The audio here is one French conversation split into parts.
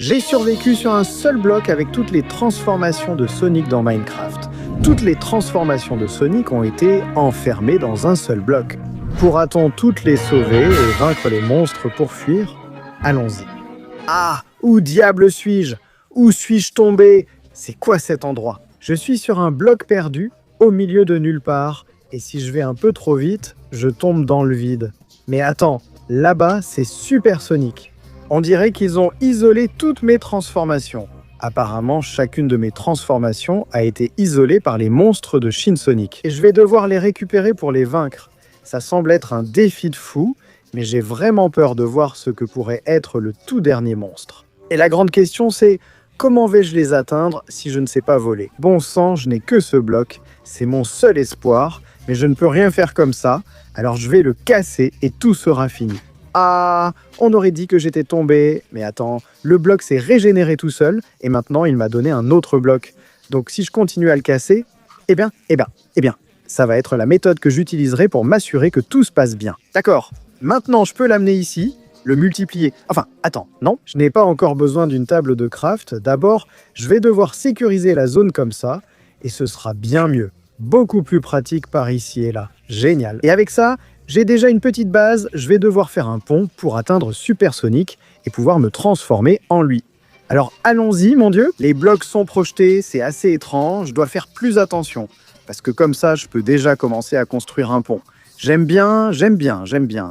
J'ai survécu sur un seul bloc avec toutes les transformations de Sonic dans Minecraft. Toutes les transformations de Sonic ont été enfermées dans un seul bloc. Pourra-t-on toutes les sauver et vaincre les monstres pour fuir? Allons-y. Ah, où diable suis-je? Où suis-je tombé? C'est quoi cet endroit? Je suis sur un bloc perdu, au milieu de nulle part, et si je vais un peu trop vite, je tombe dans le vide. Mais attends, là-bas, c'est Super Sonic. On dirait qu'ils ont isolé toutes mes transformations. Apparemment, chacune de mes transformations a été isolée par les monstres de Shin Sonic. Et je vais devoir les récupérer pour les vaincre. Ça semble être un défi de fou, mais j'ai vraiment peur de voir ce que pourrait être le tout dernier monstre. Et la grande question c'est, comment vais-je les atteindre si je ne sais pas voler? Bon sang, je n'ai que ce bloc, c'est mon seul espoir, mais je ne peux rien faire comme ça, alors je vais le casser et tout sera fini. Ah, on aurait dit que j'étais tombé, mais attends, le bloc s'est régénéré tout seul, et maintenant il m'a donné un autre bloc. Donc si je continue à le casser, eh bien, ça va être la méthode que j'utiliserai pour m'assurer que tout se passe bien. D'accord, maintenant je peux l'amener ici, le multiplier. Enfin, attends, non, je n'ai pas encore besoin d'une table de craft. D'abord, je vais devoir sécuriser la zone comme ça, et ce sera bien mieux. Beaucoup plus pratique par ici et là. Génial. Et avec ça, j'ai déjà une petite base, je vais devoir faire un pont pour atteindre Super Sonic et pouvoir me transformer en lui. Alors allons-y, mon Dieu. Les blocs sont projetés, c'est assez étrange, je dois faire plus attention. Parce que comme ça, je peux déjà commencer à construire un pont. J'aime bien,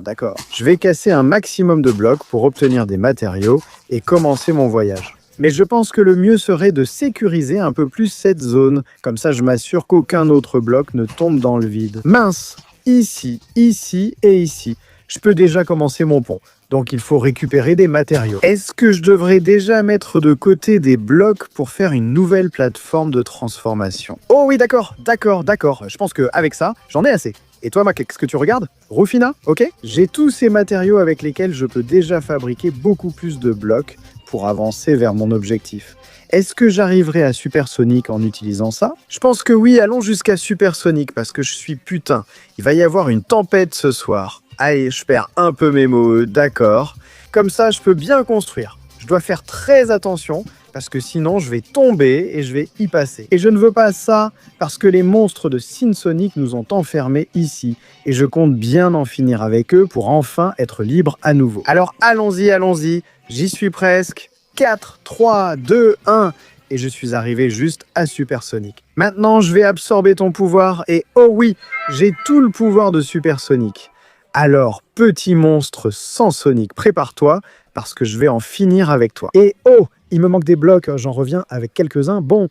d'accord. Je vais casser un maximum de blocs pour obtenir des matériaux et commencer mon voyage. Mais je pense que le mieux serait de sécuriser un peu plus cette zone. Comme ça, je m'assure qu'aucun autre bloc ne tombe dans le vide. Mince! Ici, ici et ici. Je peux déjà commencer mon pont. Donc il faut récupérer des matériaux. Est-ce que je devrais déjà mettre de côté des blocs pour faire une nouvelle plateforme de transformation? Oh oui, d'accord. Je pense qu'avec ça, j'en ai assez. Et toi, Mac, qu'est-ce que tu regardes? Rufina, ok? J'ai tous ces matériaux avec lesquels je peux déjà fabriquer beaucoup plus de blocs pour avancer vers mon objectif. Est-ce que j'arriverai à Super Sonic en utilisant ça? Je pense que oui, allons jusqu'à Super Sonic parce que je suis putain. Il va y avoir une tempête ce soir. Allez, je perds un peu mes mots, d'accord. Comme ça, je peux bien construire. Je dois faire très attention parce que sinon, je vais tomber et je vais y passer. Et je ne veux pas ça parce que les monstres de Shin Sonic nous ont enfermés ici. Et je compte bien en finir avec eux pour enfin être libre à nouveau. Alors allons-y, j'y suis presque. 4, 3, 2, 1, et je suis arrivé juste à Super Sonic. Maintenant, je vais absorber ton pouvoir, et oh oui, j'ai tout le pouvoir de Super Sonic. Alors, petit monstre sans Sonic, prépare-toi, parce que je vais en finir avec toi. Et oh, il me manque des blocs, j'en reviens avec quelques-uns. Bon,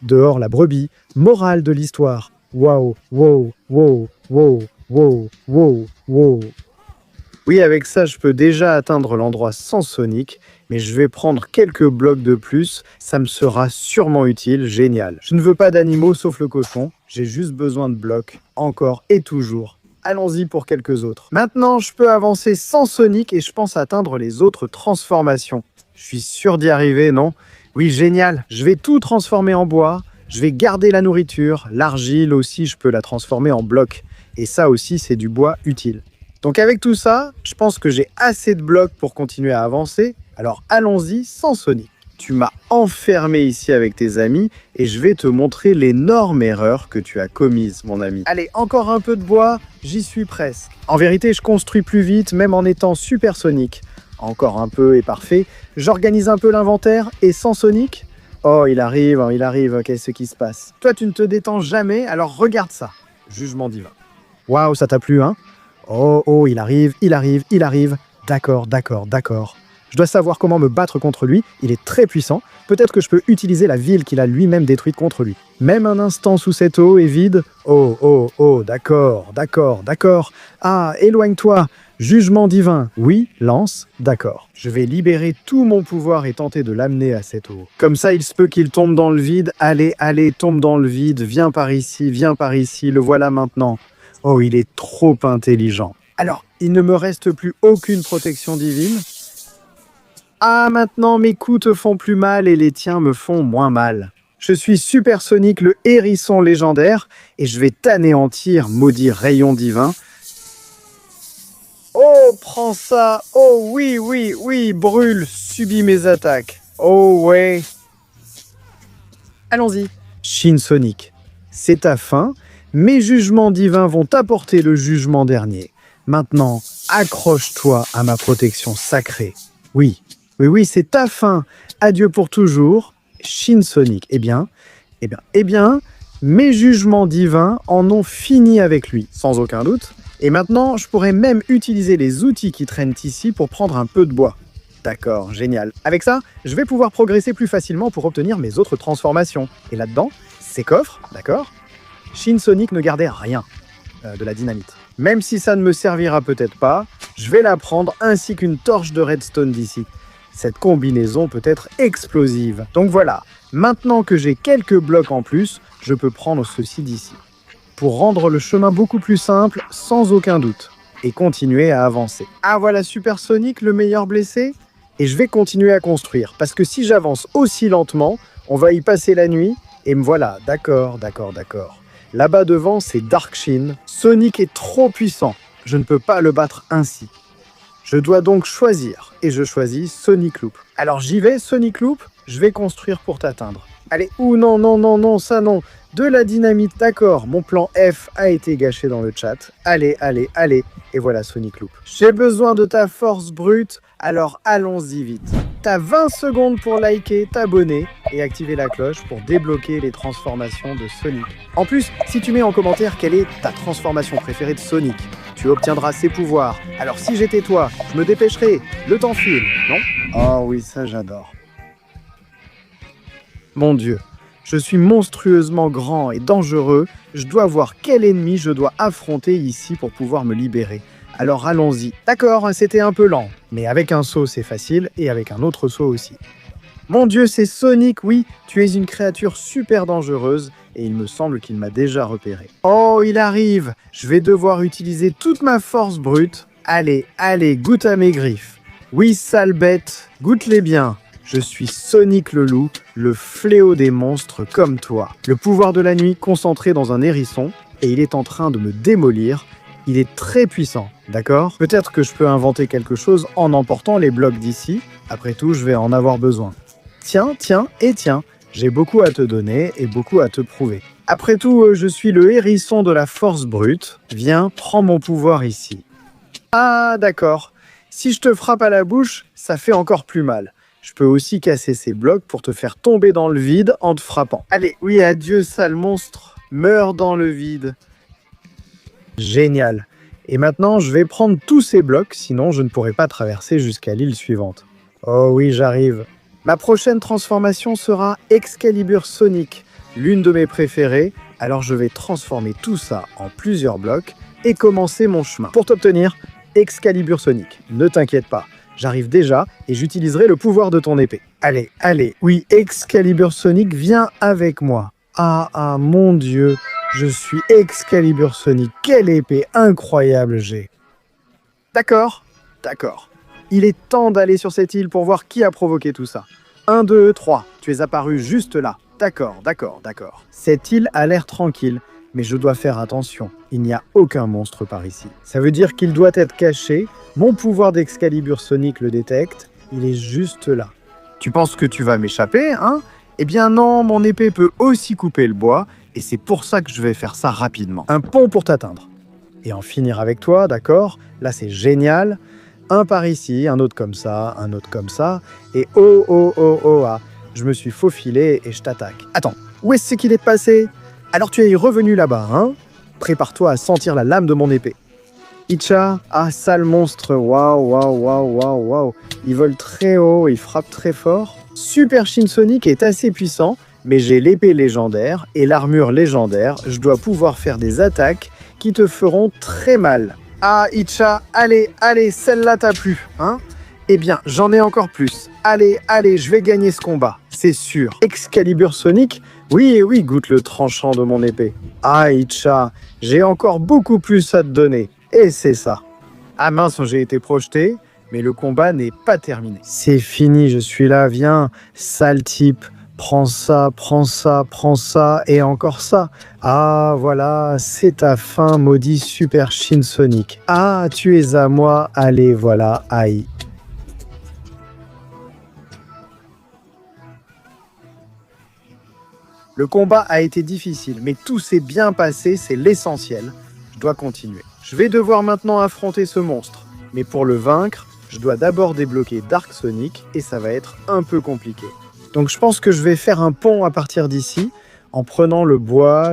dehors la brebis, morale de l'histoire. Wow. Oui, avec ça, je peux déjà atteindre l'endroit sans Sonic, mais je vais prendre quelques blocs de plus, ça me sera sûrement utile, génial. Je ne veux pas d'animaux sauf le cochon, j'ai juste besoin de blocs, encore et toujours. Allons-y pour quelques autres. Maintenant, je peux avancer sans Sonic et je pense atteindre les autres transformations. Je suis sûr d'y arriver, non? Oui, génial, je vais tout transformer en bois, je vais garder la nourriture, l'argile aussi, je peux la transformer en blocs. Et ça aussi, c'est du bois utile. Donc avec tout ça, je pense que j'ai assez de blocs pour continuer à avancer. Alors allons-y sans Sonic. Tu m'as enfermé ici avec tes amis et je vais te montrer l'énorme erreur que tu as commise, mon ami. Allez, encore un peu de bois, j'y suis presque. En vérité, je construis plus vite, même en étant Super Sonic. Encore un peu et parfait. J'organise un peu l'inventaire et sans Sonic... Oh, il arrive, qu'est-ce qui se passe? Toi, tu ne te détends jamais, alors regarde ça. Jugement divin. Waouh, ça t'a plu, hein? Oh, il arrive. D'accord. Je dois savoir comment me battre contre lui, il est très puissant. Peut-être que je peux utiliser la ville qu'il a lui-même détruite contre lui. Même un instant sous cette eau est vide. Oh, d'accord. Ah, éloigne-toi. Jugement divin. Oui, lance, d'accord. Je vais libérer tout mon pouvoir et tenter de l'amener à cette eau. Comme ça, il se peut qu'il tombe dans le vide. Allez, tombe dans le vide. Viens par ici, le voilà maintenant. Oh, il est trop intelligent. Alors, il ne me reste plus aucune protection divine. Ah, maintenant, mes coups te font plus mal et les tiens me font moins mal. Je suis Super Sonic, le hérisson légendaire, et je vais t'anéantir, maudit rayon divin. Oh, prends ça. Oh, oui, oui, oui, brûle, subis mes attaques. Oh, ouais. Allons-y. Shin Sonic, c'est ta fin. Mes jugements divins vont t'apporter le jugement dernier. Maintenant, accroche-toi à ma protection sacrée. Oui, oui, oui, c'est ta fin. Adieu pour toujours. Shin Sonic. Eh bien, mes jugements divins en ont fini avec lui, sans aucun doute. Et maintenant, je pourrais même utiliser les outils qui traînent ici pour prendre un peu de bois. D'accord, génial. Avec ça, je vais pouvoir progresser plus facilement pour obtenir mes autres transformations. Et là-dedans, ces coffres, d'accord? Shin Sonic ne gardait rien de la dynamite. Même si ça ne me servira peut-être pas, je vais la prendre ainsi qu'une torche de redstone d'ici. Cette combinaison peut être explosive. Donc voilà, maintenant que j'ai quelques blocs en plus, je peux prendre ceci d'ici. Pour rendre le chemin beaucoup plus simple, sans aucun doute, et continuer à avancer. Ah voilà Super Sonic, le meilleur blessé? Et je vais continuer à construire, parce que si j'avance aussi lentement, on va y passer la nuit, et me voilà, d'accord. Là-bas devant, c'est Dark Shin. Sonic est trop puissant, je ne peux pas le battre ainsi. Je dois donc choisir, et je choisis Sonic Loop. Alors j'y vais, Sonic Loop, je vais construire pour t'atteindre. Allez, non, ça non. De la dynamite, d'accord, mon plan F a été gâché dans le chat. Allez, et voilà Sonic Loop. J'ai besoin de ta force brute, alors allons-y vite. T'as 20 secondes pour liker, t'abonner et activer la cloche pour débloquer les transformations de Sonic. En plus, si tu mets en commentaire quelle est ta transformation préférée de Sonic, tu obtiendras ses pouvoirs. Alors si j'étais toi, je me dépêcherais, le temps file, non? Oh oui, ça j'adore. Mon Dieu, je suis monstrueusement grand et dangereux, je dois voir quel ennemi je dois affronter ici pour pouvoir me libérer. Alors allons-y. D'accord, c'était un peu lent, mais avec un saut c'est facile et avec un autre saut aussi. Mon Dieu, c'est Sonic, oui, tu es une créature super dangereuse et il me semble qu'il m'a déjà repéré. Oh, il arrive, je vais devoir utiliser toute ma force brute. Allez, goûte à mes griffes. Oui, sale bête, goûte-les bien. Je suis Sonic le loup, le fléau des monstres comme toi. Le pouvoir de la nuit concentré dans un hérisson, et il est en train de me démolir. Il est très puissant, d'accord? Peut-être que je peux inventer quelque chose en emportant les blocs d'ici. Après tout, je vais en avoir besoin. Tiens, j'ai beaucoup à te donner et beaucoup à te prouver. Après tout, je suis le hérisson de la force brute. Viens, prends mon pouvoir ici. Ah, d'accord. Si je te frappe à la bouche, ça fait encore plus mal. Je peux aussi casser ces blocs pour te faire tomber dans le vide en te frappant. Allez, oui, adieu, sale monstre. Meurs dans le vide. Génial. Et maintenant, je vais prendre tous ces blocs, sinon je ne pourrai pas traverser jusqu'à l'île suivante. Oh oui, j'arrive. Ma prochaine transformation sera Excalibur Sonic, l'une de mes préférées. Alors je vais transformer tout ça en plusieurs blocs et commencer mon chemin. Pour t'obtenir, Excalibur Sonic, ne t'inquiète pas. J'arrive déjà et j'utiliserai le pouvoir de ton épée. Allez, oui, Excalibur Sonic, viens avec moi. Ah, mon Dieu, je suis Excalibur Sonic. Quelle épée incroyable j'ai. D'accord. Il est temps d'aller sur cette île pour voir qui a provoqué tout ça. 1, 2, 3, tu es apparu juste là. D'accord. Cette île a l'air tranquille, mais je dois faire attention. Il n'y a aucun monstre par ici. Ça veut dire qu'il doit être caché. Mon pouvoir d'Excalibur Sonic le détecte. Il est juste là. Tu penses que tu vas m'échapper, hein? Eh bien non, mon épée peut aussi couper le bois, et c'est pour ça que je vais faire ça rapidement. Un pont pour t'atteindre. Et en finir avec toi, d'accord? Là, c'est génial. Un par ici, un autre comme ça, et ah, je me suis faufilé et je t'attaque. Attends, où est-ce qu'il est passé? Alors tu es revenu là-bas, hein? Prépare-toi à sentir la lame de mon épée. Icha, ah sale monstre, waouh. Il vole très haut, il frappe très fort. Super Shin Sonic est assez puissant, mais j'ai l'épée légendaire et l'armure légendaire. Je dois pouvoir faire des attaques qui te feront très mal. Ah Icha, allez, celle-là t'a plu, hein? Eh bien, j'en ai encore plus. Allez, je vais gagner ce combat, c'est sûr. Excalibur Sonic, oui, goûte le tranchant de mon épée. Ah Icha, j'ai encore beaucoup plus à te donner. Et c'est ça. Ah mince, j'ai été projeté, mais le combat n'est pas terminé. C'est fini, je suis là, viens, sale type. Prends ça, prends ça, prends ça, et encore ça. Ah, voilà, c'est ta fin, maudit Super Shin Sonic. Ah, tu es à moi, allez, voilà, aïe. Le combat a été difficile, mais tout s'est bien passé, c'est l'essentiel. Je dois continuer. Je vais devoir maintenant affronter ce monstre, mais pour le vaincre, je dois d'abord débloquer Dark Sonic, et ça va être un peu compliqué. Donc je pense que je vais faire un pont à partir d'ici, en prenant le bois,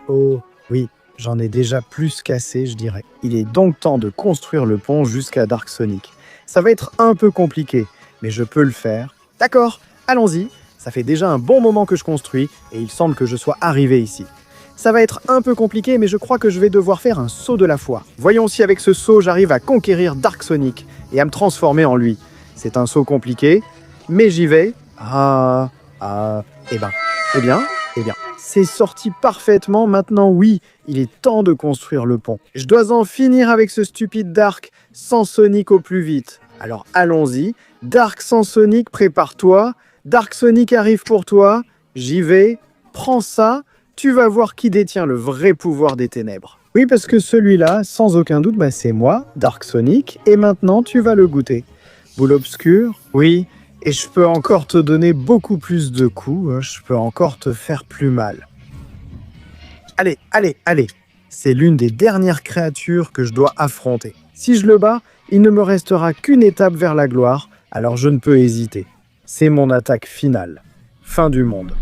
oh oui, j'en ai déjà plus qu'assez, je dirais. Il est donc temps de construire le pont jusqu'à Dark Sonic. Ça va être un peu compliqué, mais je peux le faire. D'accord, allons-y. Ça fait déjà un bon moment que je construis, et il semble que je sois arrivé ici. Ça va être un peu compliqué, mais je crois que je vais devoir faire un saut de la foi. Voyons si avec ce saut, j'arrive à conquérir Dark Sonic, et à me transformer en lui. C'est un saut compliqué, mais j'y vais. Eh bien, c'est sorti parfaitement. Maintenant, oui, il est temps de construire le pont. Je dois en finir avec ce stupide Dark sans Sonic au plus vite. Alors, allons-y. Dark sans Sonic, prépare-toi. Dark Sonic arrive pour toi. J'y vais. Prends ça. Tu vas voir qui détient le vrai pouvoir des ténèbres. Oui, parce que celui-là, sans aucun doute, c'est moi, Dark Sonic. Et maintenant, tu vas le goûter. Boule obscure, oui. Et je peux encore te donner beaucoup plus de coups, je peux encore te faire plus mal. Allez. C'est l'une des dernières créatures que je dois affronter. Si je le bats, il ne me restera qu'une étape vers la gloire, alors je ne peux hésiter. C'est mon attaque finale. Fin du monde.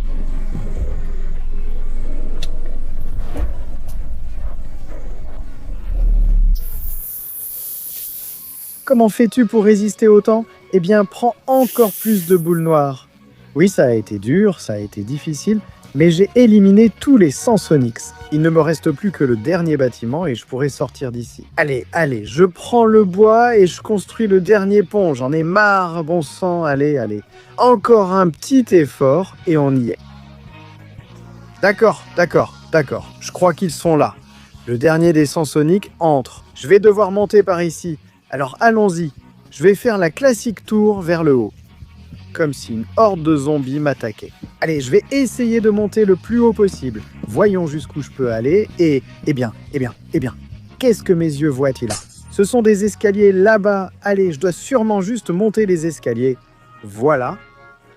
Comment fais-tu pour résister autant ? Eh bien, prends encore plus de boules noires. Oui, ça a été dur, ça a été difficile, mais j'ai éliminé tous les 100 Sonics. Il ne me reste plus que le dernier bâtiment et je pourrai sortir d'ici. Allez, je prends le bois et je construis le dernier pont. J'en ai marre, bon sang, allez. Encore un petit effort et on y est. D'accord. Je crois qu'ils sont là. Le dernier des 100 Sonic entre. Je vais devoir monter par ici. Alors allons-y. Je vais faire la classique tour vers le haut. Comme si une horde de zombies m'attaquait. Allez, je vais essayer de monter le plus haut possible. Voyons jusqu'où je peux aller et... Eh bien. Qu'est-ce que mes yeux voient-ils là ? Ce sont des escaliers là-bas. Allez, je dois sûrement juste monter les escaliers. Voilà.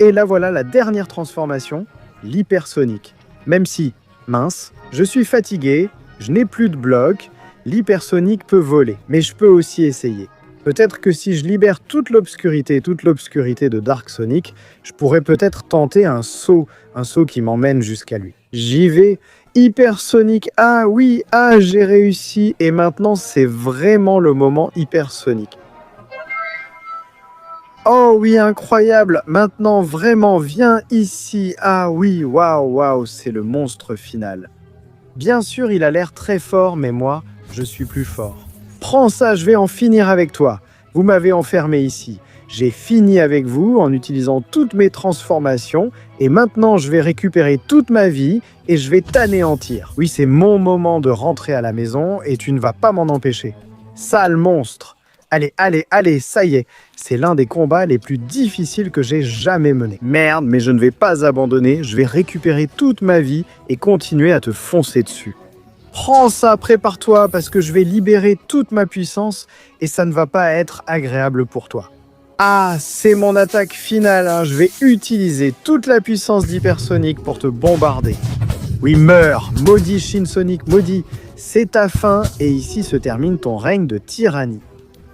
Et là voilà la dernière transformation, l'hypersonique. Même si, mince, je suis fatigué, je n'ai plus de blocs, l'hypersonique peut voler. Mais je peux aussi essayer. Peut-être que si je libère toute l'obscurité de Dark Sonic, je pourrais peut-être tenter un saut qui m'emmène jusqu'à lui. J'y vais, hypersonique, j'ai réussi, et maintenant c'est vraiment le moment hypersonique. Oh oui, incroyable, maintenant vraiment, viens ici, waouh, c'est le monstre final. Bien sûr, il a l'air très fort, mais moi, je suis plus fort. Prends ça, je vais en finir avec toi. Vous m'avez enfermé ici. J'ai fini avec vous en utilisant toutes mes transformations et maintenant je vais récupérer toute ma vie et je vais t'anéantir. Oui, c'est mon moment de rentrer à la maison et tu ne vas pas m'en empêcher. Sale monstre. Allez, ça y est. C'est l'un des combats les plus difficiles que j'ai jamais menés. Merde, mais je ne vais pas abandonner. Je vais récupérer toute ma vie et continuer à te foncer dessus. Prends ça, prépare-toi, parce que je vais libérer toute ma puissance et ça ne va pas être agréable pour toi. C'est mon attaque finale, Je vais utiliser toute la puissance d'hypersonique pour te bombarder. Oui, meurs, maudit Shin Sonic, maudit. C'est ta fin et ici se termine ton règne de tyrannie.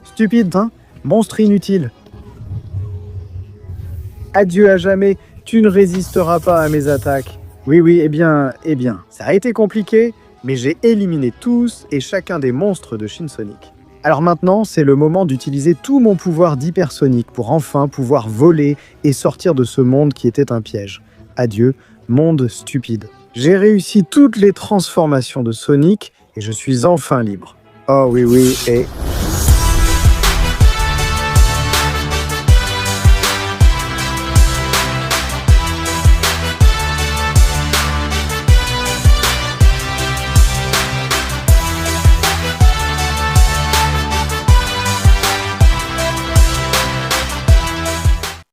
Stupide, Monstre inutile. Adieu à jamais, tu ne résisteras pas à mes attaques. Oui, eh bien, ça a été compliqué, mais j'ai éliminé tous et chacun des monstres de Shin Sonic. Alors maintenant, c'est le moment d'utiliser tout mon pouvoir d'hypersonique pour enfin pouvoir voler et sortir de ce monde qui était un piège. Adieu, monde stupide. J'ai réussi toutes les transformations de Sonic et je suis enfin libre. Oh oui, et